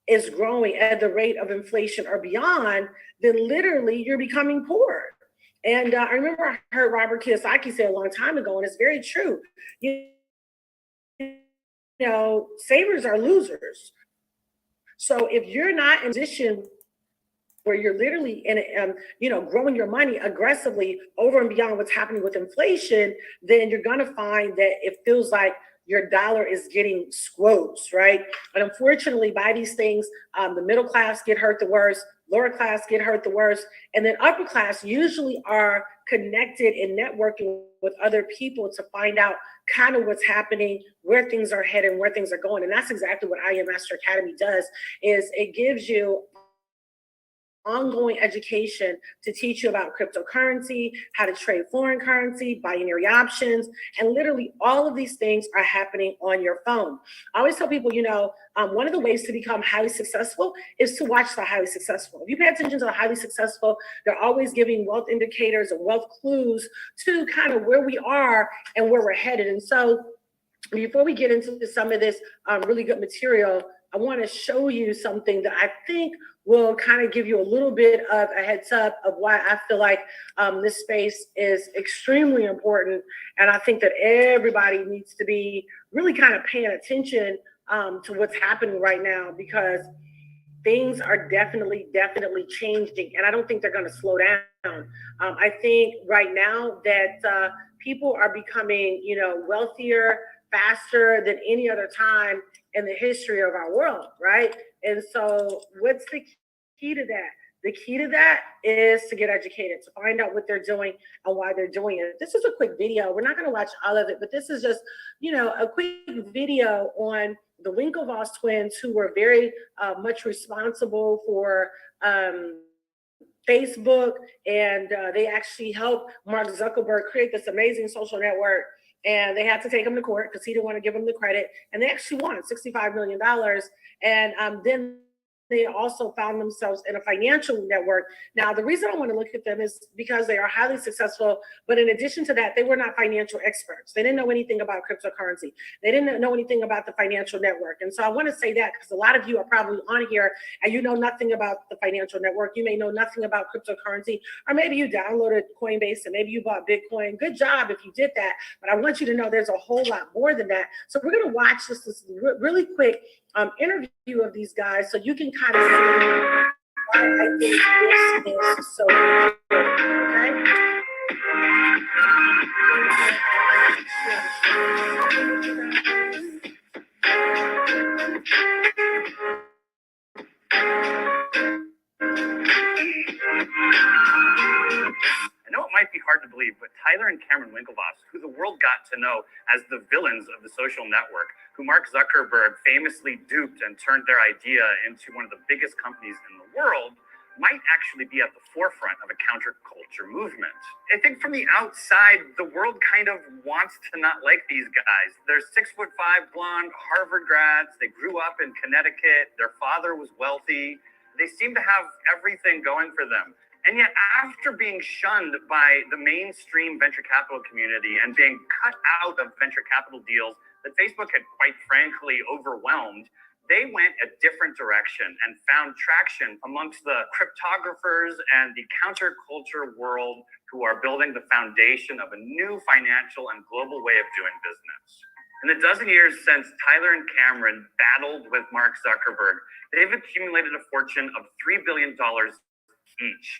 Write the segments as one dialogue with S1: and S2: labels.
S1: is growing at the rate of inflation or beyond, then literally you're becoming poor. And I remember I heard Robert Kiyosaki say a long time ago, and it's very true. You savers are losers. So if you're not in a position where you're literally growing your money aggressively over and beyond what's happening with inflation, then you're going to find that it feels like your dollar is getting squoze, right? And unfortunately, by these things, the middle class get hurt the worst, lower class get hurt the worst, and then upper class usually are connected and networking with other people to find out kind of what's happening, where things are headed, where things are going. And that's exactly what I Am Master Academy does, is it gives you ongoing education to teach you about cryptocurrency, how to trade foreign currency, binary options, and literally all of these things are happening on your phone. I always tell people, one of the ways to become highly successful is to watch the highly successful. If you pay attention to the highly successful, they're always giving wealth indicators and wealth clues to kind of where we are and where we're headed. And so before we get into some of this really good material, I want to show you something that I think will kind of give you a little bit of a heads up of why I feel like this space is extremely important. And I think that everybody needs to be really kind of paying attention to what's happening right now, because things are definitely changing. And I don't think they're going to slow down. I think right now that people are becoming, wealthier faster than any other time in the history of our world, right? And so what's the key to that? The key to that is to get educated, to find out what they're doing and why they're doing it. This is a quick video. We're not going to watch all of it, but this is just, a quick video on the Winklevoss twins, who were very much responsible for Facebook, and they actually helped Mark Zuckerberg create this amazing social network. And they had to take him to court because he didn't want to give him the credit. And they actually won $65 million. And then they also found themselves in a financial network. Now, the reason I want to look at them is because they are highly successful. But in addition to that, they were not financial experts. They didn't know anything about cryptocurrency. They didn't know anything about the financial network. And so I want to say that because a lot of you are probably on here and you know nothing about the financial network. You may know nothing about cryptocurrency, or maybe you downloaded Coinbase and maybe you bought Bitcoin. Good job if you did that. But I want you to know there's a whole lot more than that. So we're going to watch this really quick interview of these guys so you can kind of see why I think this is so important, okay?
S2: I know it might be hard to believe, but Tyler and Cameron Winklevoss, who the world got to know as the villains of the social network, who Mark Zuckerberg famously duped and turned their idea into one of the biggest companies in the world, might actually be at the forefront of a counterculture movement. I think from the outside, the world kind of wants to not like these guys. They're 6'5" blonde Harvard grads. They grew up in Connecticut. Their father was wealthy. They seem to have everything going for them. And yet, after being shunned by the mainstream venture capital community and being cut out of venture capital deals that Facebook had quite frankly overwhelmed, they went a different direction and found traction amongst the cryptographers and the counterculture world, who are building the foundation of a new financial and global way of doing business. In the dozen years since Tyler and Cameron battled with Mark Zuckerberg, they've accumulated a fortune of $3 billion each.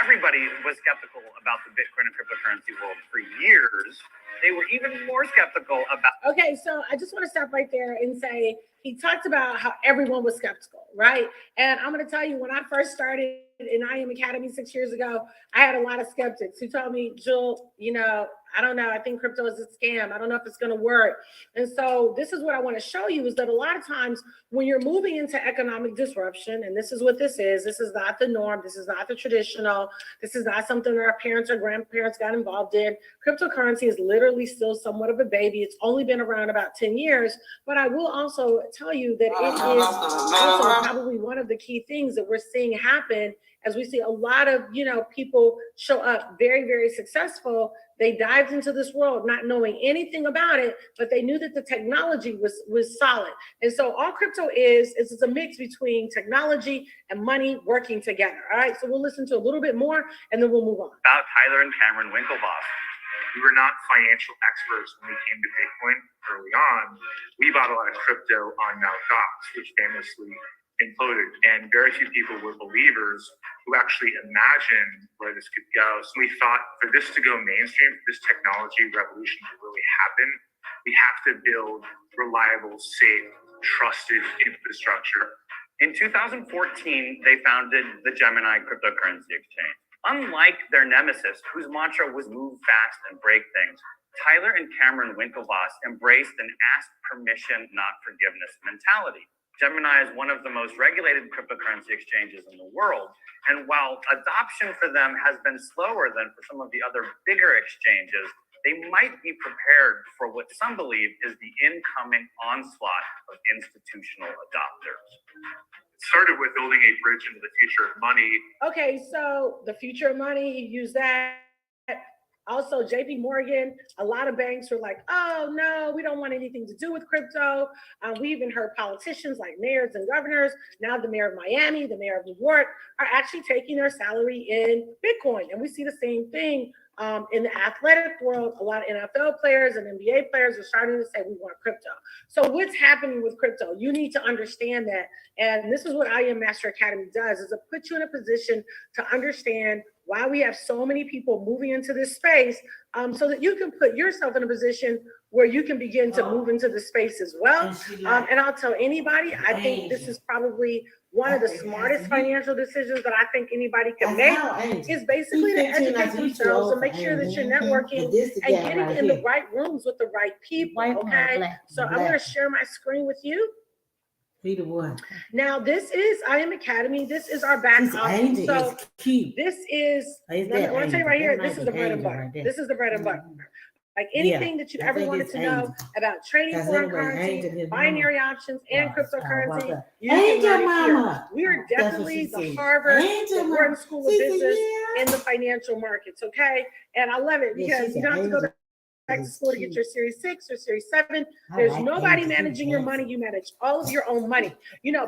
S2: Everybody was skeptical about the Bitcoin and cryptocurrency world for years. They were even more skeptical about.
S1: Okay, so I just want to stop right there and say he talked about how everyone was skeptical, right? And I'm going to tell you, when I first started in I Am Academy 6 years ago, I had a lot of skeptics who told me, Jill, I don't know. I think crypto is a scam. I don't know if it's going to work. And so this is what I want to show you, is that a lot of times when you're moving into economic disruption, and this is what this is not the norm. This is not the traditional. This is not something that our parents or grandparents got involved in. Cryptocurrency is literally literally still somewhat of a baby. It's only been around about 10 years, but I will also tell you that it is also probably one of the key things that we're seeing happen as we see a lot of, people show up very, very successful. They dived into this world not knowing anything about it, but they knew that the technology was solid. And so all crypto is a mix between technology and money working together. All right, so we'll listen to a little bit more and then we'll move on.
S2: About Tyler and Cameron Winklevoss.
S3: We were not financial experts when we came to Bitcoin early on. We bought a lot of crypto on Mt. Gox, which famously imploded, and very few people were believers who actually imagined where this could go. So we thought for this to go mainstream, for this technology revolution to really happen, we have to build reliable, safe, trusted infrastructure.
S2: In 2014, they founded the Gemini cryptocurrency exchange. Unlike their nemesis, whose mantra was move fast and break things, Tyler and Cameron Winklevoss embraced an ask permission, not forgiveness mentality. Gemini is one of the most regulated cryptocurrency exchanges in the world. And while adoption for them has been slower than for some of the other bigger exchanges, they might be prepared for what some believe is the incoming onslaught of institutional adopters.
S3: It started with building a bridge into the future of money.
S1: Okay, so the future of money, you use that. Also, JP Morgan, a lot of banks were like, oh, no, we don't want anything to do with crypto. We even heard politicians like mayors and governors, now the mayor of Miami, the mayor of New York, are actually taking their salary in Bitcoin. And we see the same thing in the athletic world. A lot of NFL players and NBA players are starting to say, we want crypto. So what's happening with crypto? You need to understand that. And this is what I Am Master Academy does, is it puts you in a position to understand why we have so many people moving into this space, so that you can put yourself in a position where you can begin to move into the space as well. And I'll tell anybody, I think this is probably one of the smartest financial decisions that I think anybody can make, is basically to educate themselves and make sure that you're networking and getting in the right rooms with the right people, okay? So I'm gonna share my screen with you.
S4: Be the one.
S1: Now, this is I Am Academy. This is our back office. So this is, I want to tell you right here, this is the bread and butter. This is the bread and butter. Like anything that you ever wanted to know about trading foreign currency, binary options, and cryptocurrency, you can learn it here. We are definitely the Harvard, the Wharton School of Business in the financial markets, okay? And I love it because you don't have to go back to school to get your Series 6 or Series 7. There's nobody managing your money. You manage all of your own money.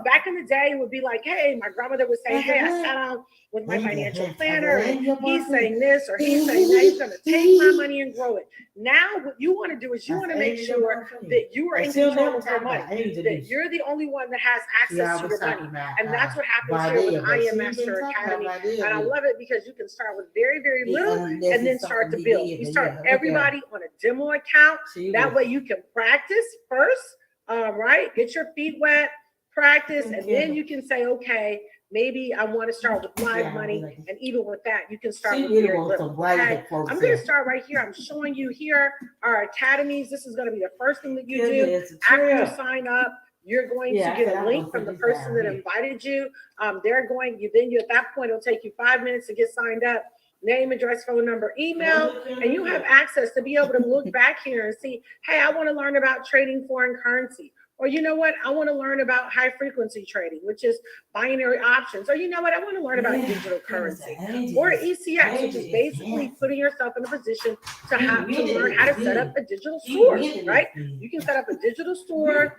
S1: Back in the day, it would be like, hey, my grandmother would say, hey, I sat down with my financial planner, and he's saying this or he's saying that. He's going to take my money and grow it. Now, what you want to do is you want to make sure that you are in control of your money, that you're the only one that has access to your money. And that's what happens here with I Am Master Academy. And I love it because you can start with very, very little and then start to build. You start everybody on a demo account. That way you can practice first, right? Get your feet wet, practice, and then you can say, okay, maybe I want to start with live money. And even with that, you can start with very little. Okay? I'm going to start right here. I'm showing you here our academies. This is going to be the first thing that you do. After you sign up, you're going to get a link from the person that invited you. You at that point, it'll take you 5 minutes to get signed up. Name, address, phone number, email, and you have access to be able to look back here and see, hey, I want to learn about trading foreign currency. Or you know what? I want to learn about high frequency trading, which is binary options. Or you know what? I want to learn about digital currency. Or ECX, which is basically putting yourself in a position to learn how to set up a digital store, right? You can set up a digital store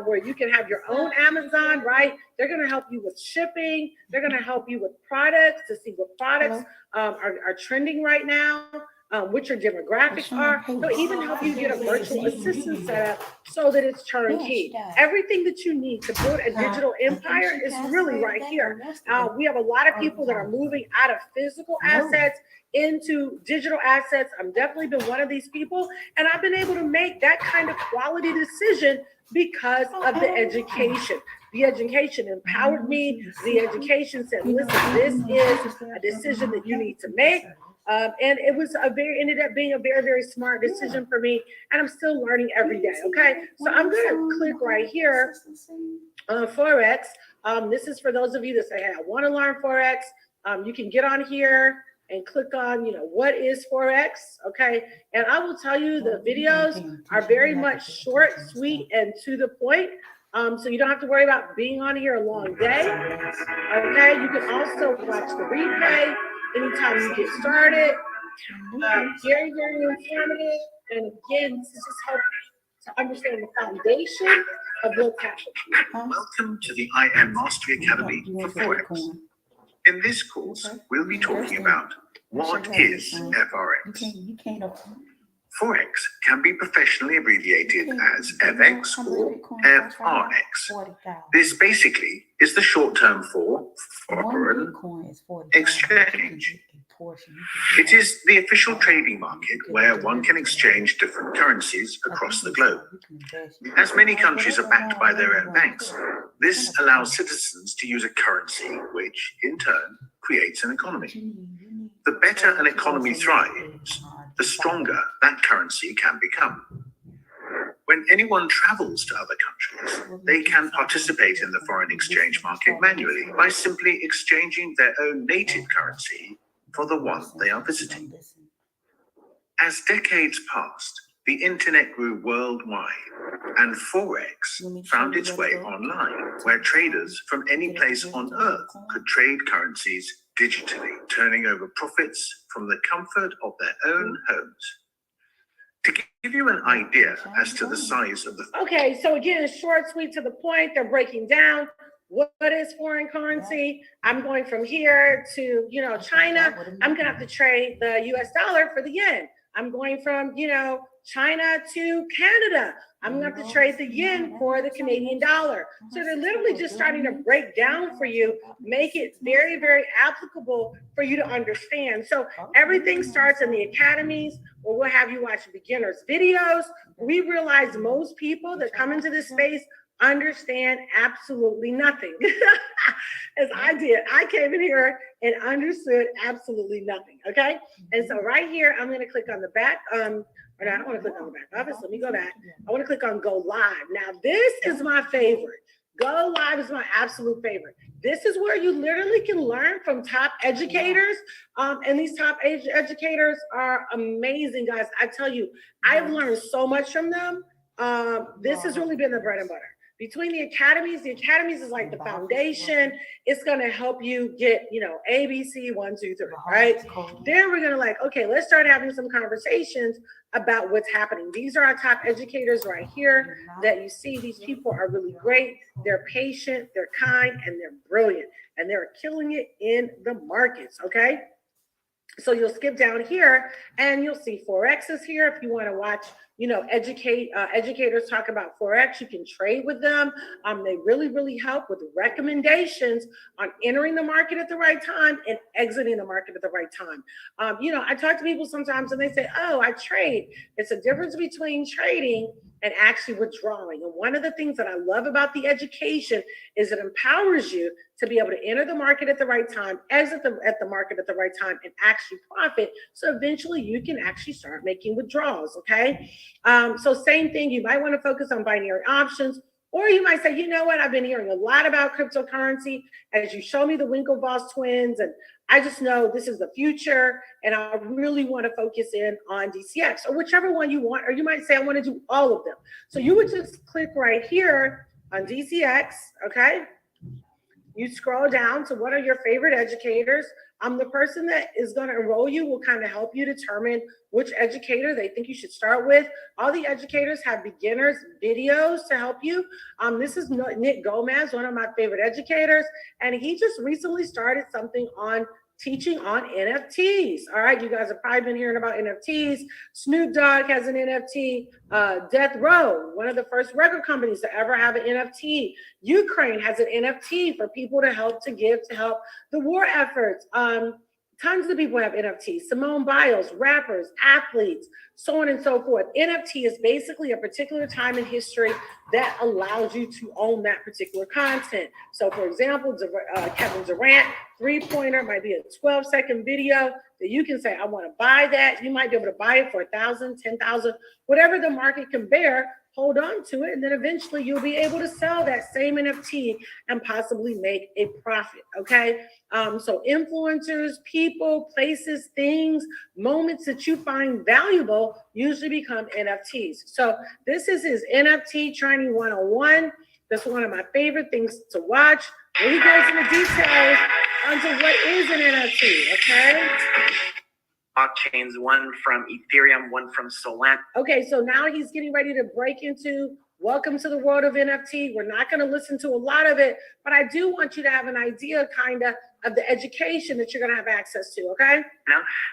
S1: where you can have your own Amazon, right? They're going to help you with shipping. They're going to help you with products to see what products are trending right now. What your demographics are. They'll even help you get a virtual assistant set up so that it's turnkey. Everything that you need to build a digital empire is really right here. We have a lot of people that are moving out of physical assets into digital assets. I've definitely been one of these people, and I've been able to make that kind of quality decision because of the education. The education empowered me. The education said, listen, this is a decision that you need to make. And it was ended up being a very, very smart decision for me. And I'm still learning every day. Okay. So I'm going to click right here on Forex. This is for those of you that say, hey, I want to learn Forex. You can get on here and click on, what is Forex, okay? And I will tell you the videos are very much short, sweet, and to the point. So you don't have to worry about being on here a long day, okay? You can also watch the replay anytime you get started. Very, very informative. And again, this is just helping to understand the foundation of what's happening.
S5: Welcome to the I Am Mastery Academy for Forex. In this course, we'll be talking about what is FRX. Forex can be professionally abbreviated as FX or FRX. This basically is the short term for foreign exchange. It is the official trading market where one can exchange different currencies across the globe. As many countries are backed by their own banks, this allows citizens to use a currency which, in turn, creates an economy. The better an economy thrives, the stronger that currency can become. When anyone travels to other countries, they can participate in the foreign exchange market manually by simply exchanging their own native currency for the one they are visiting. As decades passed, the internet grew worldwide, and Forex found its way online, where traders from any place on earth could trade currencies digitally, turning over profits from the comfort of their own homes. To give you an idea as to the size of the...
S1: Okay, so again, short, sweet, to the point. They're breaking down what is foreign currency. I'm going from here to, China. I'm going to have to trade the US dollar for the yen. I'm going from, China to Canada. I'm going to have to trade the yen for the Canadian dollar. So they're literally just starting to break down for you, make it very, very applicable for you to understand. So everything starts in the academies, where we'll have you watch beginners videos. We realize most people that come into this space understand absolutely nothing. As I did. I came in here and understood absolutely nothing, okay? And so right here, I'm going to click on the back. I don't want to click on the back office. Let me go back. I want to click on Go Live. Now, this is my favorite. Go Live is my absolute favorite. This is where you literally can learn from top educators. And these top educators are amazing, guys. I tell you, I've learned so much from them. This has really been the bread and butter. Between the academies is like the foundation. It's going to help you get, ABC 1, 2, 3, right? Then we're going to okay, let's start having some conversations about what's happening. These are our top educators right here that you see. These people are really great. They're patient, they're kind, and they're brilliant. And they're killing it in the markets, okay? So you'll skip down here and you'll see Forex is here. If you want to watch, educators talk about Forex, you can trade with them. They really, really help with recommendations on entering the market at the right time and exiting the market at the right time. I talk to people sometimes and they say, oh, I trade. It's a difference between trading and actually withdrawing. And one of the things that I love about the education is it empowers you to be able to enter the market at the right time, exit at the market at the right time, and actually profit. So eventually you can actually start making withdrawals, okay? So same thing, you might want to focus on binary options, or you might say, you know what, I've been hearing a lot about cryptocurrency as you show me the Winklevoss twins, and I just know this is the future, and I really want to focus in on DCX, or whichever one you want, or you might say, I want to do all of them. So you would just click right here on DCX, okay? You scroll down to what are your favorite educators. The person that is going to enroll you will kind of help you determine which educator they think you should start with. All the educators have beginners videos to help you. This is Nick Gomez, one of my favorite educators, and he just recently started something on teaching on NFTs. All right, you guys have probably been hearing about NFTs. Snoop Dogg has an NFT. Death Row, one of the first record companies to ever have an NFT. Ukraine has an NFT for people to help the war efforts. Tons of people have NFTs. Simone Biles, rappers, athletes, so on and so forth. NFT is basically a particular time in history that allows you to own that particular content. So for example, Kevin Durant, three-pointer might be a 12-second video that you can say, I want to buy that. You might be able to buy it for $1,000, $10,000, whatever the market can bear. hold on to it, and then eventually you'll be able to sell that same NFT and possibly make a profit, okay? So influencers, people, places, things, moments that you find valuable usually become NFTs. So this is his NFT training 101. That's one of my favorite things to watch. When he goes into details onto what is an NFT, okay?
S6: Blockchains, one from Ethereum, one from Solana.
S1: Okay, so now he's getting ready to break into welcome to the world of NFT. We're not going to listen to a lot of it, but I do want you to have an idea kind of the education that you're going to have access to, okay?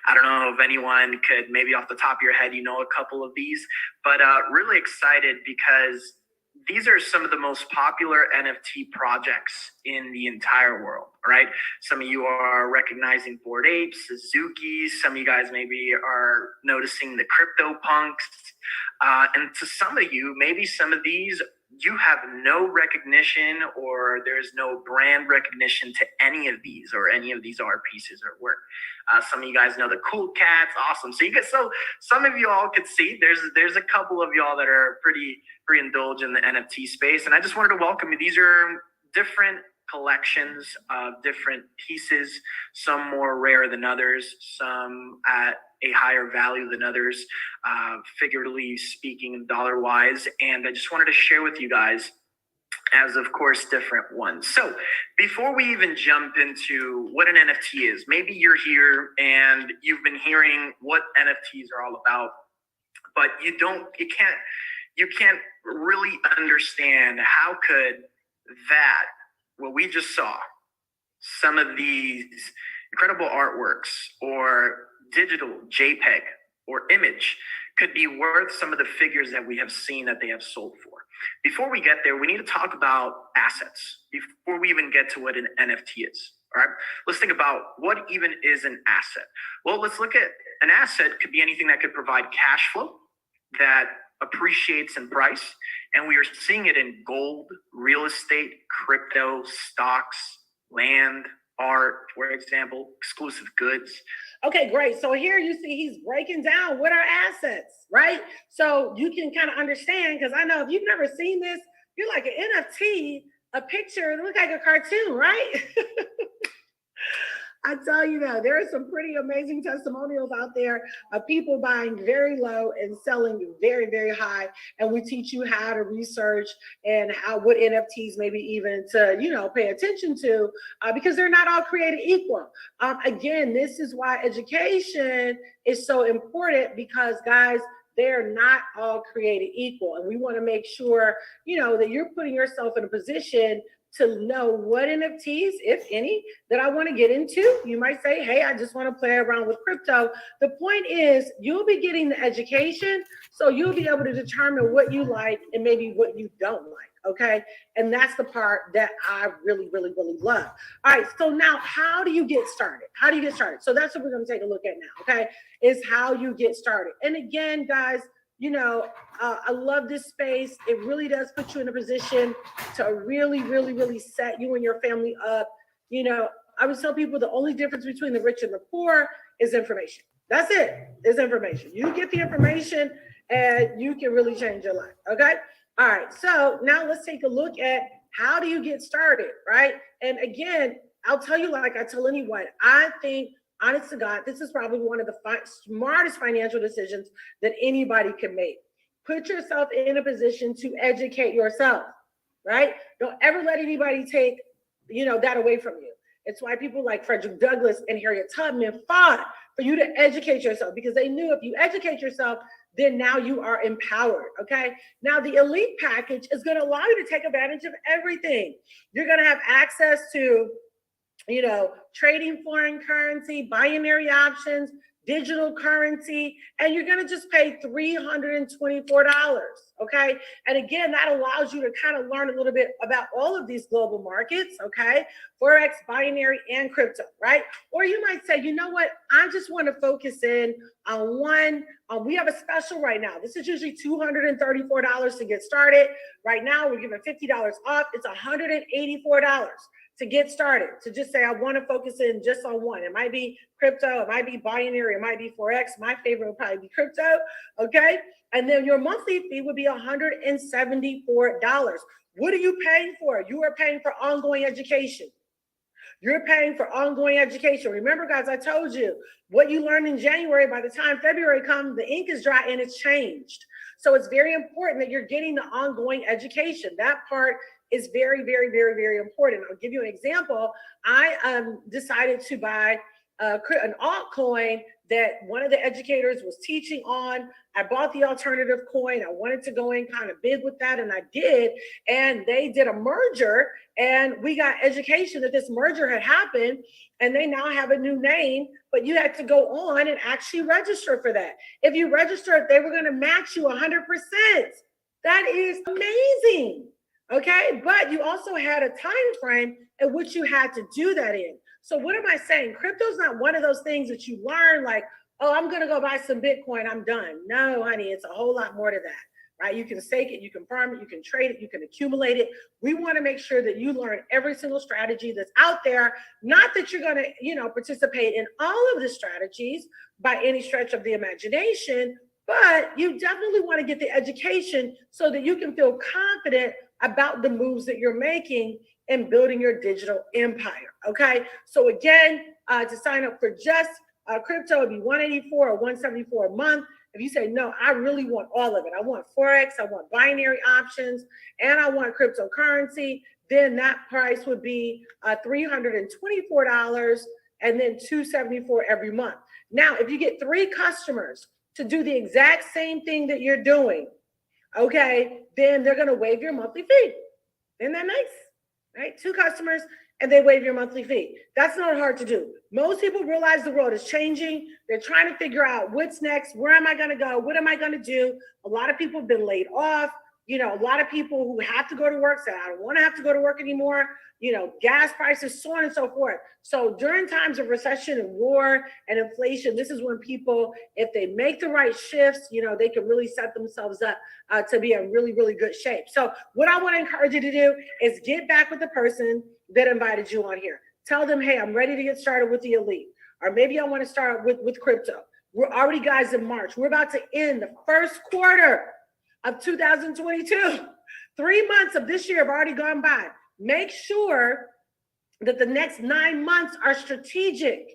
S6: I don't know if anyone could, maybe off the top of your head, you know a couple of these, but really excited because these are some of the most popular NFT projects in the entire world, right? Some of you are recognizing Bored Apes, Suzuki. Some of you guys maybe are noticing the CryptoPunks. And to some of you, maybe some of these, you have no recognition or there's no brand recognition to any of these or any of these art pieces or work. Some of you guys know the Cool Cats, awesome. So some of you all could see there's a couple of y'all that are pretty indulged in the NFT space. And I just wanted to welcome you. These are different collections of different pieces, some more rare than others, some at a higher value than others, figuratively speaking and dollar wise. And I just wanted to share with you guys as of course different ones. So before we even jump into what an NFT is, maybe you're here and you've been hearing what NFTs are all about, but you can't really understand how could that, what we just saw, some of these incredible artworks or digital JPEG or image could be worth some of the figures that we have seen that they have sold for. Before we get there, we need to talk about assets before we even get to what an NFT is. All right, let's think about what even is an asset. Well, let's look at an asset could be anything that could provide cash flow that appreciates in price. And we are seeing it in gold, real estate, crypto, stocks, land, art, for example, exclusive goods.
S1: Okay, great. So here you see he's breaking down what are assets, right? So you can kind of understand, because I know if you've never seen this, you're like an NFT, a picture, it looks like a cartoon, right? I tell you now, there are some pretty amazing testimonials out there of people buying very low and selling very, very high. And we teach you how to research and what NFTs maybe even to, pay attention to because they're not all created equal. Again, this is why education is so important because, guys, they're not all created equal. And we want to make sure, that you're putting yourself in a position to know what NFTs, if any, that I want to get into. You might say, hey, I just want to play around with crypto. The point is you'll be getting the education, so you'll be able to determine what you like and maybe what you don't like, okay? And that's the part that I really, really, really love. All right, so now how do you get started? How do you get started? So that's what we're going to take a look at now, okay, is how you get started. And again, guys, I love this space. It really does put you in a position to really, really, really set you and your family up. I would tell people the only difference between the rich and the poor is information. That's it. It's information. You get the information and you can really change your life. Okay. All right. So now let's take a look at how do you get started, right? And again, I'll tell you, like I tell anyone, I think, honest to God, this is probably one of the smartest financial decisions that anybody can make. Put yourself in a position to educate yourself, right? Don't ever let anybody take, that away from you. It's why people like Frederick Douglass and Harriet Tubman fought for you to educate yourself because they knew if you educate yourself, then now you are empowered, okay? Now the elite package is going to allow you to take advantage of everything. You're going to have access to trading foreign currency, binary options, digital currency, and you're going to just pay $324, okay? And again, that allows you to kind of learn a little bit about all of these global markets, okay? Forex, binary, and crypto, right? Or you might say, you know what? I just want to focus in on one. We have a special right now. This is usually $234 to get started. Right now, we're giving $50 off. It's $184 to get started, to just say, I want to focus in just on one. It might be crypto, it might be binary, it might be Forex. My favorite would probably be crypto. Okay. And then your monthly fee would be $174. What are you paying for? You are paying for ongoing education. You're paying for ongoing education. Remember, guys, I told you what you learned in January, by the time February comes, the ink is dry and it's changed. So it's very important that you're getting the ongoing education. That part is very, very, very, very important. I'll give you an example. I decided to buy an altcoin that one of the educators was teaching on. I bought the alternative coin. I wanted to go in kind of big with that, and I did. And they did a merger, and we got education that this merger had happened, and they now have a new name, but you had to go on and actually register for that. If you registered, they were going to match you 100%. That is amazing. Okay, but you also had a time frame in which you had to do that in. So what am I saying? Crypto's not one of those things that you learn like, oh, I'm going to go buy some Bitcoin, I'm done. No, honey, it's a whole lot more to that, right? You can stake it, you can farm it, you can trade it, you can accumulate it. We want to make sure that you learn every single strategy that's out there. Not that you're going to, participate in all of the strategies by any stretch of the imagination, but you definitely want to get the education so that you can feel confident about the moves that you're making and building your digital empire. Okay. So again, to sign up for just crypto, it'd be $184 or $174 a month. If you say, no, I really want all of it. I want Forex, I want binary options, and I want cryptocurrency, then that price would be $324 and then $274 every month. Now, if you get 3 customers to do the exact same thing that you're doing, okay, then they're going to waive your monthly fee. Isn't that nice? Right? 2 customers and they waive your monthly fee. That's not hard to do. Most people realize the world is changing. They're trying to figure out what's next. Where am I going to go? What am I going to do? A lot of people have been laid off. A lot of people who have to go to work say, I don't want to have to go to work anymore. Gas prices, so on and so forth. So during times of recession and war and inflation, this is when people, if they make the right shifts, they can really set themselves up to be in really, really good shape. So what I want to encourage you to do is get back with the person that invited you on here. Tell them, hey, I'm ready to get started with the elite. Or maybe I want to start with crypto. We're already, guys, in March. We're about to end the first quarter of 2022. 3 months of this year have already gone by. Make sure that the next 9 months are strategic.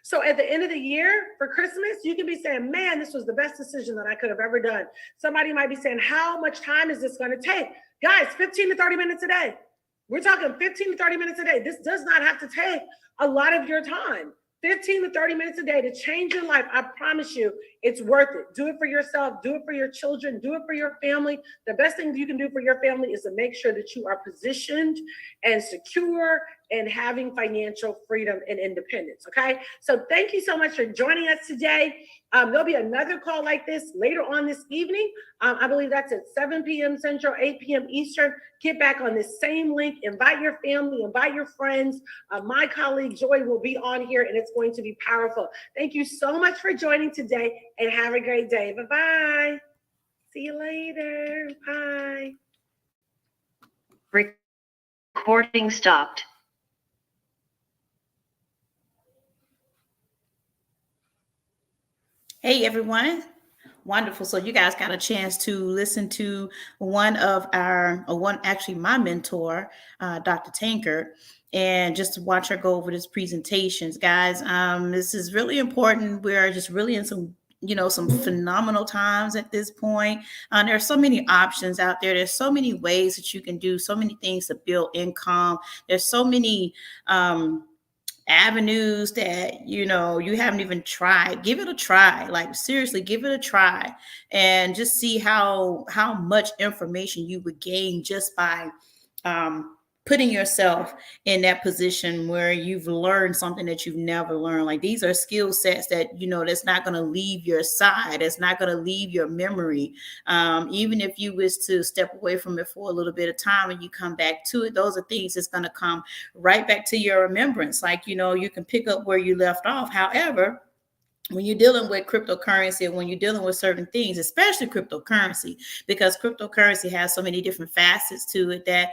S1: So at the end of the year for Christmas, you can be saying, man, this was the best decision that I could have ever done. Somebody might be saying, how much time is this going to take? Guys, 15 to 30 minutes a day. We're talking 15 to 30 minutes a day. This does not have to take a lot of your time. 15 to 30 minutes a day to change your life. I promise you, it's worth it. Do it for yourself. Do it for your children. Do it for your family. The best thing you can do for your family is to make sure that you are positioned and secure and having financial freedom and independence. Okay. So thank you so much for joining us today. There'll be another call like this later on this evening. I believe that's at 7 p.m. Central, 8 p.m. Eastern. Get back on this same link. Invite your family, invite your friends. My colleague Joy will be on here and it's going to be powerful. Thank you so much for joining today and have a great day. Bye-bye. See you later. Bye.
S7: Recording stopped.
S4: Hey, everyone. Wonderful. So you guys got a chance to listen to my mentor, Dr. Tankard, and just to watch her go over this presentations, guys. This is really important. We're just really in some phenomenal times at this point. There are so many options out there. There's so many ways that you can do so many things to build income. There's so many avenues that you haven't even tried. Give it a try. Like, seriously, give it a try and just see how much information you would gain just by putting yourself in that position where you've learned something that you've never learned. Like, these are skill sets that that's not going to leave your side. It's not going to leave your memory. Even if you wish to step away from it for a little bit of time and you come back to it, those are things that's going to come right back to your remembrance. Like, you can pick up where you left off. However, when you're dealing with cryptocurrency and when you're dealing with certain things, especially cryptocurrency, because cryptocurrency has so many different facets to it that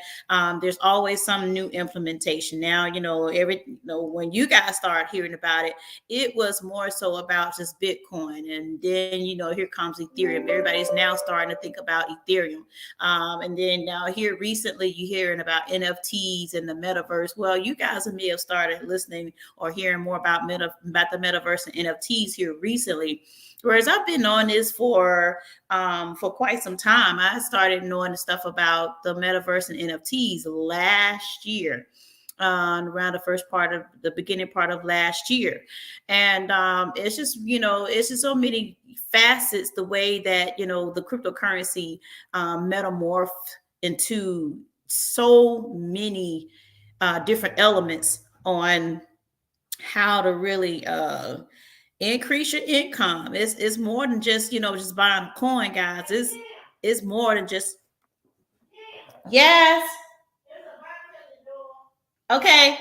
S4: there's always some new implementation. Now, when you guys start hearing about it, it was more so about just Bitcoin. And then, here comes Ethereum. Everybody's now starting to think about Ethereum. And then now here recently, you're hearing about NFTs and the metaverse. Well, you guys may have started listening or hearing more about the metaverse and NFTs here recently, whereas I've been on this for quite some time. I started knowing the stuff about the metaverse and NFTs last year, around the beginning part of last year, and it's just so many facets the way that the cryptocurrency metamorphed into so many different elements on how to really increase your income. It's more than just just buying a coin, guys. It's more than just yes. Okay.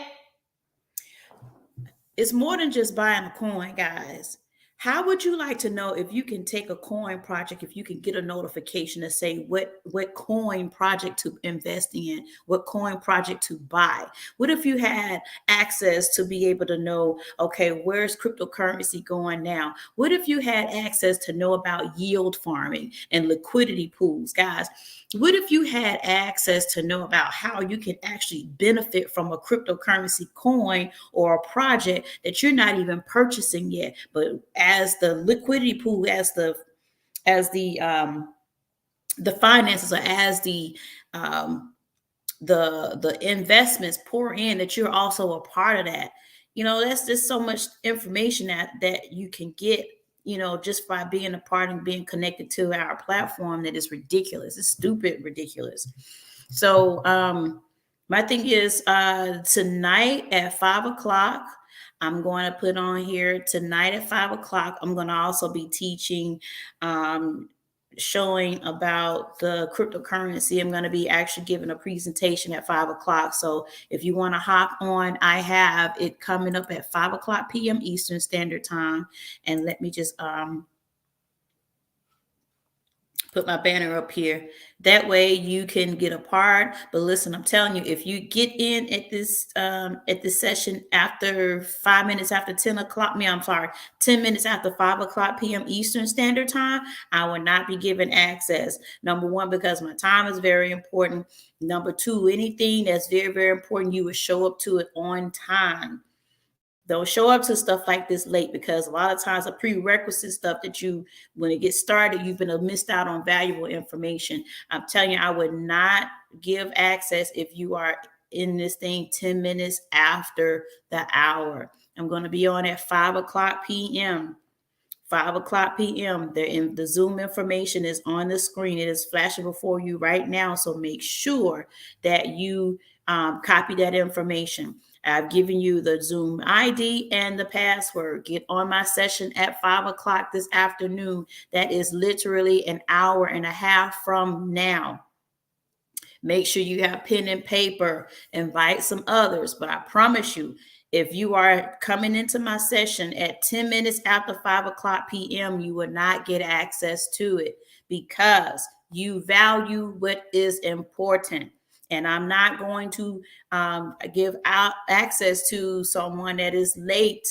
S4: It's more than just buying a coin, guys. How would you like to know if you can take a coin project, if you can get a notification to say what coin project to invest in, what coin project to buy? What if you had access to be able to know, okay, where's cryptocurrency going now? What if you had access to know about yield farming and liquidity pools, guys? What if you had access to know about how you can actually benefit from a cryptocurrency coin or a project that you're not even purchasing yet, but as the liquidity pool, as the finances, or as the investments pour in, that you're also a part of that? That's just so much information that you can get, just by being a part and being connected to our platform, that is ridiculous. It's stupid ridiculous. So my thing is, tonight at 5:00, I'm going to put on here tonight at 5:00. I'm going to also be teaching, showing about the cryptocurrency. I'm going to be actually giving a presentation at 5:00. So if you want to hop on, I have it coming up at 5:00 p.m. Eastern Standard Time. And let me just put my banner up here. That way you can get a part. But listen, I'm telling you, if you get in at this session after 5 minutes after 10 o'clock, 10 minutes after 5:00 p.m. Eastern Standard Time, I will not be given access. Number one, because my time is very important. Number two, anything that's very, very important, you will show up to it on time. Don't show up to stuff like this late, because a lot of times the prerequisite stuff that when it gets started, you've been missed out on valuable information. I'm telling you, I would not give access if you are in this thing 10 minutes after the hour. I'm going to be on at 5:00 p.m. 5:00 p.m. The Zoom information is on the screen. It is flashing before you right now. So make sure that you copy that information. I've given you the Zoom ID and the password. Get on my session at 5:00 this afternoon. That is literally an hour and a half from now. Make sure you have pen and paper. Invite some others. But I promise you, if you are coming into my session at 10 minutes after 5:00 p.m., you will not get access to it, because you value what is important. And I'm not going to give out access to someone that is late.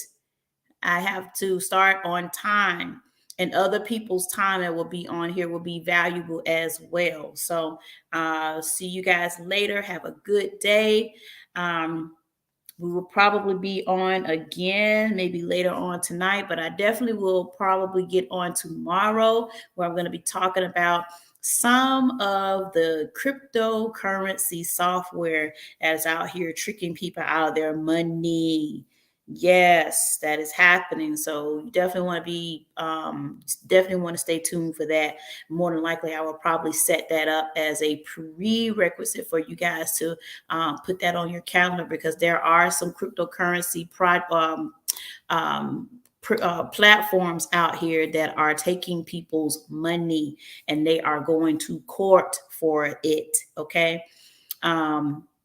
S4: I have to start on time, and other people's time that will be on here will be valuable as well. So see you guys later. Have a good day. We will probably be on again, maybe later on tonight, but I definitely will probably get on tomorrow, where I'm going to be talking about some of the cryptocurrency software that's out here tricking people out of their money. Yes, that is happening. So you definitely want to be, definitely want to stay tuned for that. More than likely, I will probably set that up as a prerequisite for you guys to put that on your calendar, because there are some cryptocurrency platforms out here that are taking people's money, and they are going to court for it. Okay.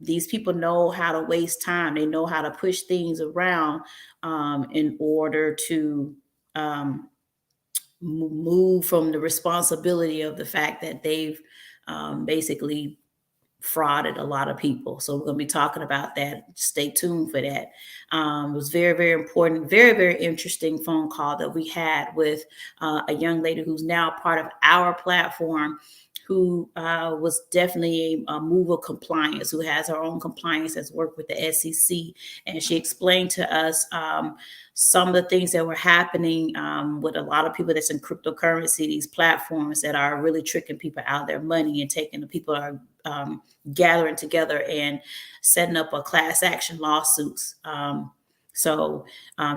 S4: These people know how to waste time. They know how to push things around in order to move from the responsibility of the fact that they've basically frauded a lot of people. So we're going to be talking about that. Stay tuned for that. It was very, very important, very, very interesting phone call that we had with a young lady who's now part of our platform, who was definitely a mover compliance, who has her own compliance, has worked with the SEC. And she explained to us some of the things that were happening with a lot of people that's in cryptocurrency, these platforms that are really tricking people out of their money and taking the people that are gathering together and setting up a class action lawsuits. So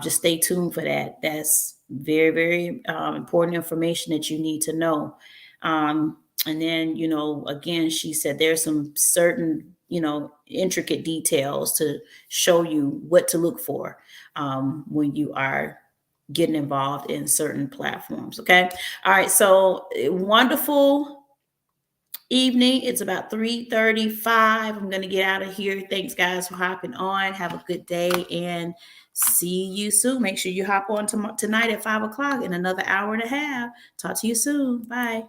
S4: just stay tuned for that. That's very, very important information that you need to know. And then, you know, again, she said there's some certain, you know, intricate details to show you what to look for when you are getting involved in certain platforms. Okay. All right. So wonderful evening. It's about 3:35. I'm going to get out of here. Thanks, guys, for hopping on. Have a good day and see you soon. Make sure you hop on tonight at 5 o'clock in another hour and a half. Talk to you soon. Bye.